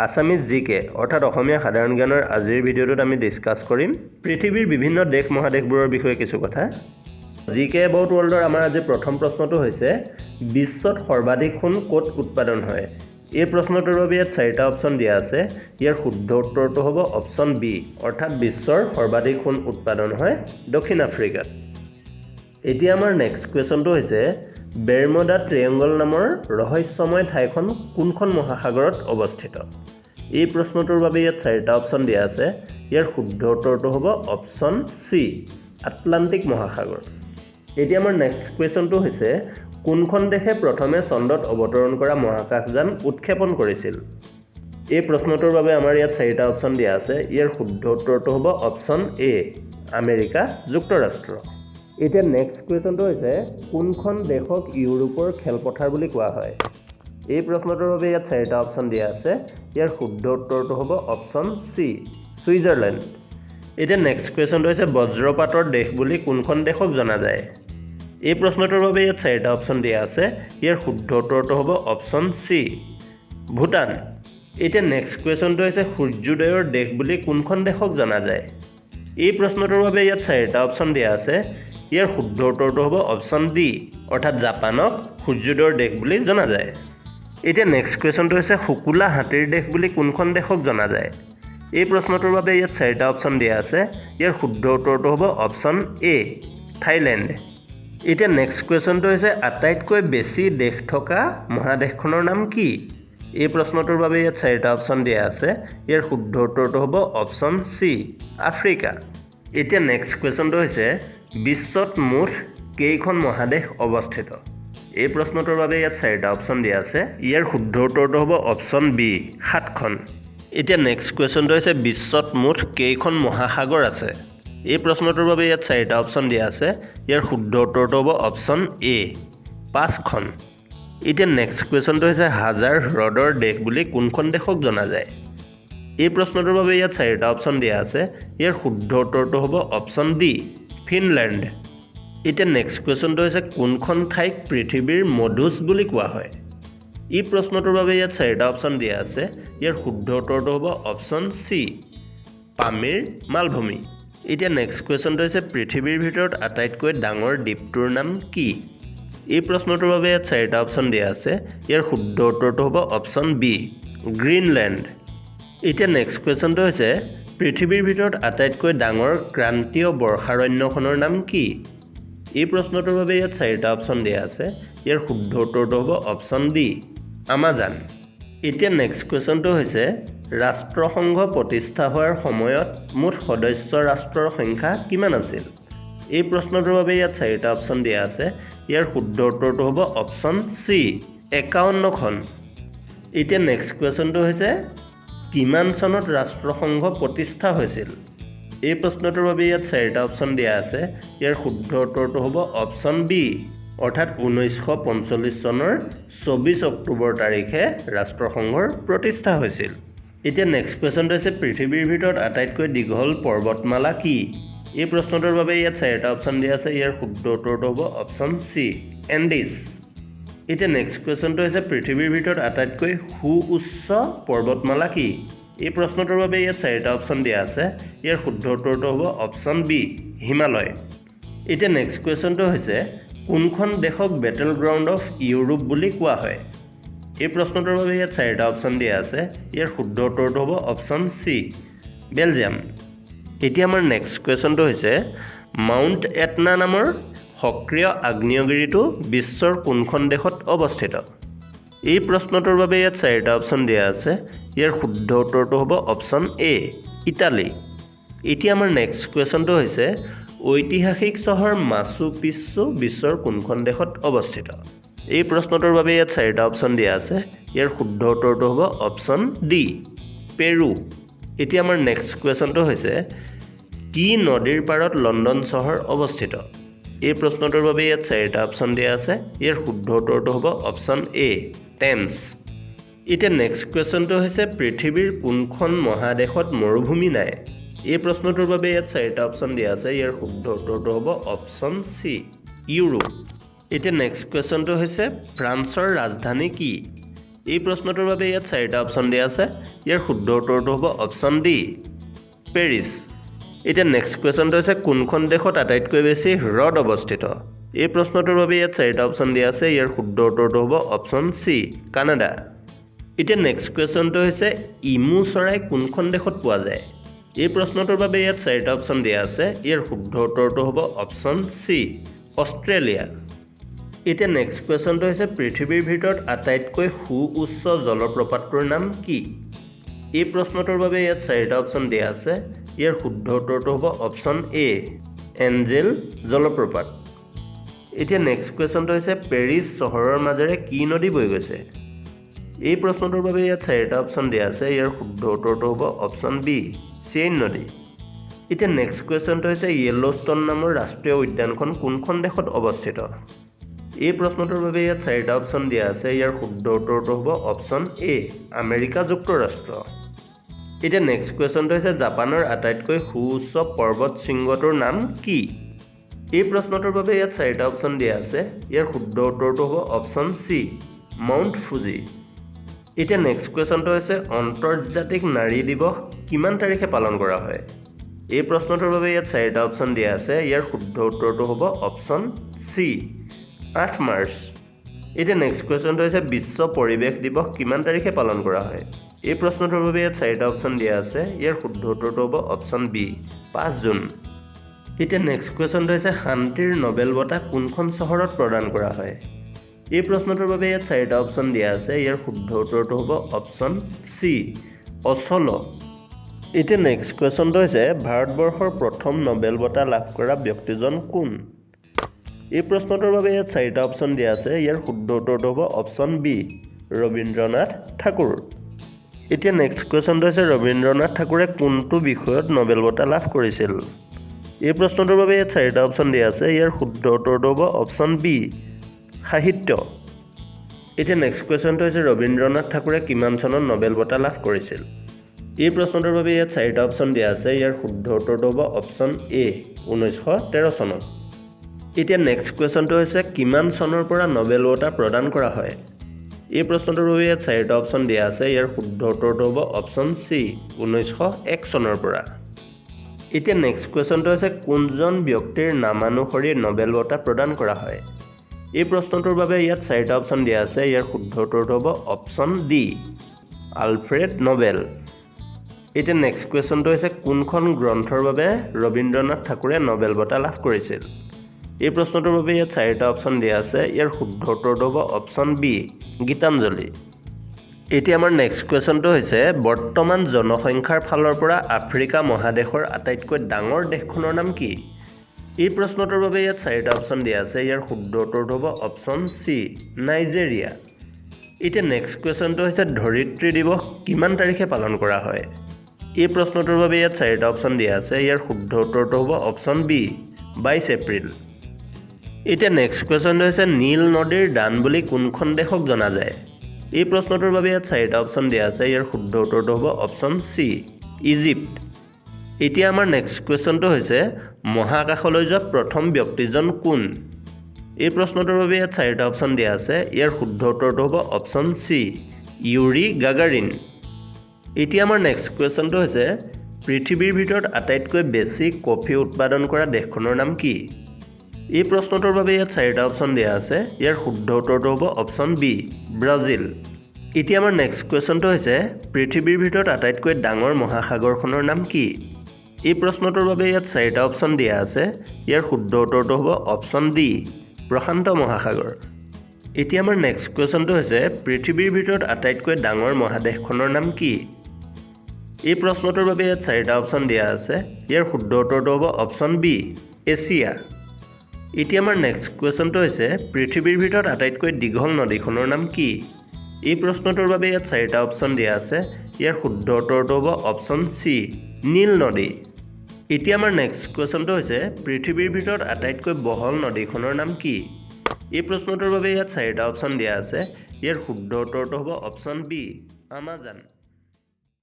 Assamese জিকে অৰ্থাৎ অসমীয়া সাধাৰণ জ্ঞানৰ আজিৰ ভিডিঅ'টোত আমি ডিছকাছ কৰিম পৃথিৱীৰ বিভিন্ন দেশ মহাদেশবোৰৰ বিষয়ে কিছু কথা। জিকে এবাউট ৱৰ্ল্ডৰ আমাৰ আজি প্ৰথম প্ৰশ্নটো হৈছে বিশ্বত সৰ্বাধিক সোণ ক'ত উৎপাদন হয়। এই প্ৰশ্নটোৰ বাবে ইয়াত 4টা অপশ্যন দিয়া আছে। ইয়াৰ শুদ্ধ উত্তৰটো হ'ব অপশ্যন বি, অৰ্থাৎ বিশ্বৰ সৰ্বাধিক সোণ উৎপাদন হয় দক্ষিণ আফ্ৰিকাত। এতিয়া আমাৰ নেক্সট কুৱেশ্যনটো হৈছে বেৰমুডা ট্ৰায়াংগল নামৰ ৰহস্যময় ঠাইখন কোনখন মহাসাগৰত অৱস্থিত। এই প্ৰশ্নটোৰ বাবে ইয়াত 4টা অপশ্যন দিয়া আছে। ইয়াৰ শুদ্ধ উত্তৰটো হ'ব অপশ্যন চি, আটলাণ্টিক মহাসাগৰ। এতিয়া আমাৰ নেক্সট কুৱেশ্যনটো হৈছে কোনখন দেশে প্ৰথমে চন্দ্ৰত অৱতৰণ কৰা মহাকাশযান উৎক্ষেপণ কৰিছিল। এই প্ৰশ্নটোৰ বাবে আমাৰ ইয়াত 4টা অপশ্যন দিয়া আছে। ইয়াৰ শুদ্ধ উত্তৰটো হ'ব অপশ্যন এ, আমেৰিকা যুক্তৰাষ্ট্ৰ। এতিয়া নেক্সট কুৱেশ্যনটো হৈছে কোনখন দেশক ইউৰোপৰ খেলপথাৰ বুলি কোৱা হয়। এই প্ৰশ্নটোৰ বাবে ইয়াত 4টা অপশ্যন দিয়া আছে। ইয়াৰ শুদ্ধ উত্তৰটো হ'ব অপশ্যন চি, ছুইজাৰলেণ্ড। এতিয়া নেক্সট কুৱেশ্যনটো হৈছে বজ্ৰপাতৰ দেশ বুলি কোনখন দেশক জনা যায়। এই প্ৰশ্নটোৰ বাবে ইয়াত 4টা অপশ্যন দিয়া আছে। ইয়াৰ শুদ্ধ উত্তৰটো হ'ব অপশ্যন চি, ভূটান। এতিয়া নেক্সট কুৱেশ্যনটো হৈছে সূৰ্যোদয়ৰ দেশ বুলি কোনখন দেশক জনা যায়। এই প্ৰশ্নটোৰ বাবে ইয়াত 4টা অপশ্যন দিয়া আছে। ইয়াৰ শুদ্ধ উত্তৰটো হ'ব অপশ্যন ডি, অৰ্থাৎ জাপানক সূৰ্যোদয়ৰ দেশ বুলি জনা যায়। এতিয়া নেক্সট কুৱেশ্যনটো হৈছে শুকুলা হাতীৰ দেশ বুলি কোনখন দেশক জনা যায়। এই প্ৰশ্নটোৰ বাবে ইয়াত 4টা অপশ্যন দিয়া আছে। ইয়াৰ শুদ্ধ উত্তৰটো হ'ব অপশ্যন এ, থাইলেণ্ড। এতিয়া নেক্সট কুৱেশ্যনটো হৈছে আটাইতকৈ বেছি দেশ থকা মহাদেশখনৰ নাম কি। এই প্ৰশ্নটোৰ বাবে ইয়াত 4টা অপশ্যন দিয়া আছে। ইয়াৰ শুদ্ধ উত্তৰটো হ'ব অপশ্যন চি, আফ্ৰিকা। এতিয়া নেক্সট কুৱেশ্যনটো হৈছে বিশ্বত মুঠ কেইখন মহাদেশ অৱস্থিত। এই প্ৰশ্নটোৰ বাবে ইয়াত 4টা অপশ্যন দিয়া আছে। ইয়াৰ শুদ্ধ উত্তৰটো হ'ব অপশ্যন বি, 7খন। এতিয়া নেক্সট কুৱেশ্যনটো হৈছে বিশ্বত মুঠ কেইখন মহাসাগৰ আছে। এই প্ৰশ্নটোৰ বাবে ইয়াত 4টা অপশ্যন দিয়া আছে। ইয়াৰ শুদ্ধ উত্তৰটো হ'ব অপশ্যন এ, 5খন। এতিয়া নেক্সট কুৱেশ্যনটো হৈছে হাজাৰ হ্ৰদৰ দেশ বুলি কোনখন দেশক জনা যায়। এই প্ৰশ্নটোৰ বাবে ইয়াত 4টা অপশ্যন দিয়া আছে। ইয়াৰ শুদ্ধ উত্তৰটো হ'ব অপশ্যন ডি, ফিনলেণ্ড। এতিয়া নেক্সট কুৱেশ্যনটো হৈছে কোনখন ঠাইক পৃথিৱীৰ মধুচ বুলি কোৱা হয়। এই প্ৰশ্নটোৰ বাবে ইয়াত 4টা অপশ্যন দিয়া আছে। ইয়াৰ শুদ্ধ উত্তৰটো হ'ব অপশ্যন চি, পামিৰ মালভূমি। এতিয়া নেক্সট কুৱেশ্যনটো হৈছে পৃথিৱীৰ ভিতৰত আটাইতকৈ ডাঙৰ দ্বীপটোৰ নাম কি। এই প্ৰশ্নটোৰ বাবে ইয়াত 4টা অপশ্যন দিয়া আছে। ইয়াৰ শুদ্ধ উত্তৰটো হ'ব অপশ্যন বি, গ্ৰীণলেণ্ড। এতিয়া নেক্সট কুৱেশ্যনটো হৈছে পৃথিৱীৰ ভিতৰত আটাইতকৈ ডাঙৰ ক্ৰান্তীয় বৰ্ষাৰণ্যখনৰ নাম কি। এই প্ৰশ্নটোৰ বাবে ইয়াত 4টা অপশ্যন দিয়া আছে। ইয়াৰ শুদ্ধ উত্তৰটো হ'ব অপশ্যন ডি, আমাজন। এতিয়া নেক্সট কুৱেশ্যনটো হৈছে ৰাষ্ট্ৰসংঘ প্ৰতিষ্ঠা হোৱাৰ সময়ত মুঠ সদস্য ৰাষ্ট্ৰৰ সংখ্যা কিমান আছিল। এই প্ৰশ্নটোৰ বাবে ইয়াত 4টা অপশ্যন দিয়া আছে। ইয়াৰ শুদ্ধ উত্তৰটো হ'ব অপশ্যন চি, 51খন। এতিয়া নেক্সট কুৱেশ্যনটো হৈছে কিমান চনত ৰাষ্ট্ৰসংঘ প্ৰতিষ্ঠা হৈছিল। এই প্ৰশ্নটোৰ বাবে ইয়াত 4টা অপশ্যন দিয়া আছে। ইয়াৰ শুদ্ধ উত্তৰটো হ'ব অপশ্যন বি, অৰ্থাৎ 1945 চনৰ 24 অক্টোবৰ তাৰিখে ৰাষ্ট্ৰসংঘৰ প্ৰতিষ্ঠা হৈছিল। এতিয়া নেক্সট কুৱেশ্যনটো হৈছে পৃথিৱীৰ ভিতৰত আটাইতকৈ দীঘল পৰ্বতমালা কি। এই প্ৰশ্নটোৰ বাবে ইয়াত 4টা অপশ্যন দিয়া আছে। ইয়াৰ শুদ্ধ উত্তৰটো হ'ব অপশ্যন চি, এণ্ডিছ। এতিয়া নেক্সট কুৱেশ্যনটো হৈছে পৃথিৱীৰ ভিতৰত আটাইতকৈ সুউচ্চ পৰ্বতমালা কি। এই প্ৰশ্নটোৰ বাবে ইয়াত 4টা অপশ্যন দিয়া আছে। ইয়াৰ শুদ্ধ উত্তৰটো হ'ব অপশ্যন বি, হিমালয়। এতিয়া নেক্সট কুৱেশ্যনটো হৈছে কোনখন দেশক বেটেল গ্ৰাউণ্ড অফ ইউৰোপ বুলি কোৱা হয়। এই প্ৰশ্নটোৰ বাবে ইয়াত 4টা অপশ্যন দিয়া আছে। ইয়াৰ শুদ্ধ উত্তৰটো হ'ব অপশ্যন চি, বেলজিয়াম। এতিয়া আমাৰ নেক্সট কুৱেশ্যনটো হৈছে মাউণ্ট এটনা নামৰ সক্ৰিয় আগ্নেয়গিৰিটো বিশ্বৰ কোনখন দেশত অৱস্থিত। এই প্ৰশ্নটোৰ বাবে ইয়াত 4টা অপশ্যন দিয়া আছে। ইয়াৰ শুদ্ধ উত্তৰটো হ'ব অপশ্যন এ, ইটালী। এতিয়া আমাৰ নেক্সট কুৱেশ্যনটো হৈছে ঐতিহাসিক চহৰ মাচু পিচ্চু বিশ্বৰ কোনখন দেশত অৱস্থিত। এই প্ৰশ্নটোৰ বাবে ইয়াত 4টা অপশ্যন দিয়া আছে। ইয়াৰ শুদ্ধ উত্তৰটো হ'ব অপশ্যন ডি, পেৰু। এতিয়া আমাৰ নেক্সট কুৱেশ্যনটো হৈছে কি নদীৰ পাৰত লণ্ডন চহৰ অৱস্থিত। এই প্ৰশ্নটোৰ বাবে ইয়াত 4টা অপশ্যন দিয়া আছে। ইয়াৰ শুদ্ধ উত্তৰটো হ'ব অপশ্যন এ, টেমছ। এতিয়া নেক্সট কুৱেশ্যনটো হৈছে পৃথিৱীৰ কোনখন মহাদেশত মৰুভূমি নাই। এই প্ৰশ্নটোৰ বাবে ইয়াত 4টা অপশ্যন দিয়া আছে। ইয়াৰ শুদ্ধ উত্তৰটো হ'ব অপশ্যন চি, ইউৰোপ। এতিয়া নেক্সট কুৱেশ্যনটো হৈছে ফ্ৰান্সৰ ৰাজধানী কি। এই প্ৰশ্নটোৰ বাবে ইয়াত 4টা অপশ্যন দিয়া আছে ইয়াৰ শুদ্ধ উত্তৰটো হ'ব অপশ্যন ডি পেৰিছ এতিয়া নেক্সট কোৱেশ্যনটো হৈছে কোনখন দেশত আটাইতকৈ বেছি হ্ৰদ অৱস্থিত এই প্ৰশ্নটোৰ বাবে ইয়াত 4টা অপশ্যন দিয়া আছে ইয়াৰ শুদ্ধ উত্তৰটো হ'ব অপশ্যন সি কানাডা এতিয়া নেক্সট কোৱেশ্যনটো হৈছে ইমু চৰাই কোনখন দেশত পোৱা যায় এই প্ৰশ্নটোৰ বাবে ইয়াত 4টা অপশ্যন দিয়া আছে ইয়াৰ শুদ্ধ উত্তৰটো হ'ব অপশ্যন সি অষ্ট্ৰেলিয়া এতিয়া নেক্সট কোৱেশ্যনটো হৈছে পৃথিৱীৰ ভিতৰত আটাইতকৈ সুউচ্চ জলপ্ৰপাতটোৰ নাম কি এই প্ৰশ্নটোৰ বাবে ইয়াত 4টা অপশ্যন দিয়া আছে ইয়াৰ শুদ্ধ উত্তৰটো হ'ব অপশ্যন এ এঞ্জেল জলপ্ৰপাত এতিয়া নেক্সট কোৱেশ্যনটো হৈছে পেৰিছ চহৰৰ মাজেৰে কি নদী বৈ গৈছে এই প্ৰশ্নটোৰ বাবে ইয়াত 4টা অপশ্যন দিয়া আছে ইয়াৰ শুদ্ধ উত্তৰটো হ'ব অপশ্যন বি চেইন নদী এতিয়া নেক্সট কোৱেশ্যনটো হৈছে য়েল্লোষ্টন নামৰ ৰাষ্ট্ৰীয় উদ্যানখন কোনখন দেশত অৱস্থিত এই প্ৰশ্নটোৰ বাবে ইয়াত 4টা অপশ্যন দিয়া আছে ইয়াৰ শুদ্ধ উত্তৰটো হ'ব অপশ্যন এ আমেৰিকা যুক্তৰাষ্ট্ৰ এতিয়া নেক্সট কোৱেশ্যনটো হৈছে জাপানৰ আটাইতকৈ সুউচ্চ পৰ্বত শৃংগটোৰ নাম কি এই প্ৰশ্নটোৰ বাবে ইয়াত 4টা অপশ্যন দিয়া আছে ইয়াৰ শুদ্ধ উত্তৰটো হ'ব অপশ্যন চি মাউণ্ট ফুজি এতিয়া নেক্সট কুৱেশ্যনটো হৈছে আন্তৰ্জাতিক নাৰী দিৱস কিমান তাৰিখে পালন কৰা হয় এই প্ৰশ্নটোৰ বাবে ইয়াত 4টা অপশ্যন দিয়া আছে ইয়াৰ শুদ্ধ উত্তৰটো হ'ব অপশ্যন চি 8 মাৰ্চ এতিয়া নেক্সট কুৱেশ্যনটো হৈছে বিশ্ব পৰিৱেশ দিৱস কিমান তাৰিখে পালন কৰা হয় এই প্ৰশ্নটোৰ বাবে ইয়াত 4টা অপশ্যন দিয়া আছে ইয়াৰ শুদ্ধ উত্তৰটো হ'ব অপশ্যন বি 5 জুন এতিয়া নেক্সট কুৱেশ্যনটো হৈছে শান্তিৰ নোবেল বঁটা কোনখন চহৰত প্ৰদান কৰা হয় এই প্ৰশ্নটোৰ বাবে ইয়াত 4টা অপশ্যন দিয়া আছে ইয়াৰ শুদ্ধ উত্তৰটো হ'ব অপশ্যন চি অচলো এতিয়া নেক্সট কুৱেশ্যনটো হৈছে ভাৰতবৰ্ষৰ প্ৰথম নোবেল বঁটা লাভ কৰা ব্যক্তিজন কোন এই প্ৰশ্নটোৰ বাবে ইয়াত 4টা অপশ্যন দিয়া আছে ইয়াৰ শুদ্ধ উত্তৰটো হ'ব অপশ্যন বি ৰবীন্দ্ৰনাথ ঠাকুৰ এতিয়া নেক্সট কুৱেশ্যনটো হৈছে ৰবীন্দ্ৰনাথ ঠাকুৰে কোনটো বিষয়ত নোবেল বঁটা লাভ কৰিছিল এই প্ৰশ্নটোৰ বাবে ইয়াত 4টা অপশ্যন দিয়া আছে ইয়াৰ শুদ্ধ উত্তৰটো হ'ব অপশ্যন বি সাহিত্য এতিয়া নেক্সট কুৱেশ্যনটো হৈছে ৰবীন্দ্ৰনাথ ঠাকুৰে কিমান চনত নোবেল বঁটা লাভ কৰিছিল এই প্ৰশ্নটোৰ বাবে ইয়াত 4টা অপশ্যন দিয়া আছে ইয়াৰ শুদ্ধ উত্তৰটো হ'ব অপশ্যন এ 1913 চনত এতিয়া নেক্সট কুৱেশ্যনটো হৈছে কিমান চনৰ পৰা নোবেল বঁটা প্ৰদান কৰা হয় এই প্ৰশ্নটোৰ বাবে ইয়াত 4টা অপশ্যন দিয়া আছে ইয়াৰ শুদ্ধ উত্তৰটো হ'ব অপশ্যন চি 1901 চনৰ পৰা এতিয়া নেক্সট কুৱেশ্যনটো হৈছে কোনজন ব্যক্তিৰ নামানুসৰি নোবেল বঁটা প্ৰদান কৰা হয় এই প্ৰশ্নটোৰ বাবে ইয়াত 4টা অপশ্যন দিয়া আছে ইয়াৰ শুদ্ধ উত্তৰটো হ'ব অপশ্যন ডি আলফ্ৰেড নোবেল এতিয়া নেক্সট কুৱেশ্যনটো হৈছে কোনখন গ্ৰন্থৰ বাবে ৰবীন্দ্ৰনাথ ঠাকুৰে নোবেল বঁটা লাভ কৰিছিল এই প্ৰশ্নটোৰ বাবে ইয়াত 4টা অপশ্যন দিয়া আছে ইয়াৰ শুদ্ধ উত্তৰটো হ'ব অপশ্যন বি গীতাঞ্জলি এতিয়া আমাৰ নেক্সট কুৱেশ্যনটো হৈছে বৰ্তমান জনসংখ্যাৰ ফালৰ পৰা আফ্ৰিকা মহাদেশৰ আটাইতকৈ ডাঙৰ দেশখনৰ নাম কি এই প্ৰশ্নটোৰ বাবে ইয়াত 4টা অপশ্যন দিয়া আছে ইয়াৰ শুদ্ধ উত্তৰটো হ'ব অপশ্যন চি নাইজেৰিয়া এতিয়া নেক্সট কুৱেশ্যনটো হৈছে ধৰিত্ৰী দিৱস কিমান তাৰিখে পালন কৰা হয় এই প্ৰশ্নটোৰ বাবে ইয়াত 4টা অপশ্যন দিয়া আছে ইয়াৰ শুদ্ধ উত্তৰটো হ'ব অপশ্যন বি 22 এপ্ৰিল এতিয়া নেক্সট কুৱেশ্যনটো হৈছে নীল নদীৰ দান বুলি কোনখন দেশক জনা যায় এই প্ৰশ্নটোৰ বাবে ইয়াত 4টা অপশ্যন দিয়া আছে ইয়াৰ শুদ্ধ উত্তৰটো হ'ব অপশ্যন চি ইজিপ্ত এতিয়া আমাৰ নেক্সট কুৱেশ্যনটো হৈছে মহাকাশলৈ যোৱা প্ৰথম ব্যক্তিজন কোন এই প্ৰশ্নটোৰ বাবে ইয়াত 4টা অপশ্যন দিয়া আছে ইয়াৰ শুদ্ধ উত্তৰটো হ'ব অপশ্যন চি ইউৰি গাগাৰিন এতিয়া আমাৰ নেক্সট কুৱেশ্যনটো হৈছে পৃথিৱীৰ ভিতৰত আটাইতকৈ বেছি কফি উৎপাদন কৰা দেশখনৰ নাম কি এই প্ৰশ্নটোৰ বাবে ইয়াত 4টা অপশ্যন দিয়া আছে ইয়াৰ শুদ্ধ উত্তৰটো হ'ব অপশ্যন বি ব্ৰাজিল এতিয়া আমাৰ নেক্সট কুৱেশ্যনটো হৈছে পৃথিৱীৰ ভিতৰত আটাইতকৈ ডাঙৰ মহাসাগৰখনৰ নাম কি এই প্ৰশ্নটোৰ বাবে ইয়াত 4টা অপশ্যন দিয়া আছে ইয়াৰ শুদ্ধ উত্তৰটো হ'ব অপশ্যন ডি প্ৰশান্ত মহাসাগৰ এতিয়া আমাৰ নেক্সট কুৱেশ্যনটো হৈছে পৃথিৱীৰ ভিতৰত আটাইতকৈ ডাঙৰ মহাদেশখনৰ নাম কি এই প্ৰশ্নটোৰ বাবে ইয়াত 4টা অপশ্যন দিয়া আছে ইয়াৰ শুদ্ধ উত্তৰটো হ'ব অপশ্যন বি এছিয়া এতিয়া আমাৰ নেক্সট কুৱেশ্যনটো হৈছে পৃথিৱীৰ ভিতৰত আটাইতকৈ দীঘল নদীখনৰ নাম কি এই প্ৰশ্নটোৰ বাবে ইয়াত 4টা অপশ্যন দিয়া আছে ইয়াৰ শুদ্ধ উত্তৰটো হ'ব অপশ্যন চি নীল নদী এতিয়া আমাৰ নেক্সট কুৱেশ্যনটো হৈছে পৃথিৱীৰ ভিতৰত আটাইতকৈ বহল নদীখনৰ নাম কি এই প্ৰশ্নটোৰ বাবে ইয়াত 4টা অপশ্যন দিয়া আছে ইয়াৰ শুদ্ধ উত্তৰটো হ'ব অপশ্যন বি আমাজন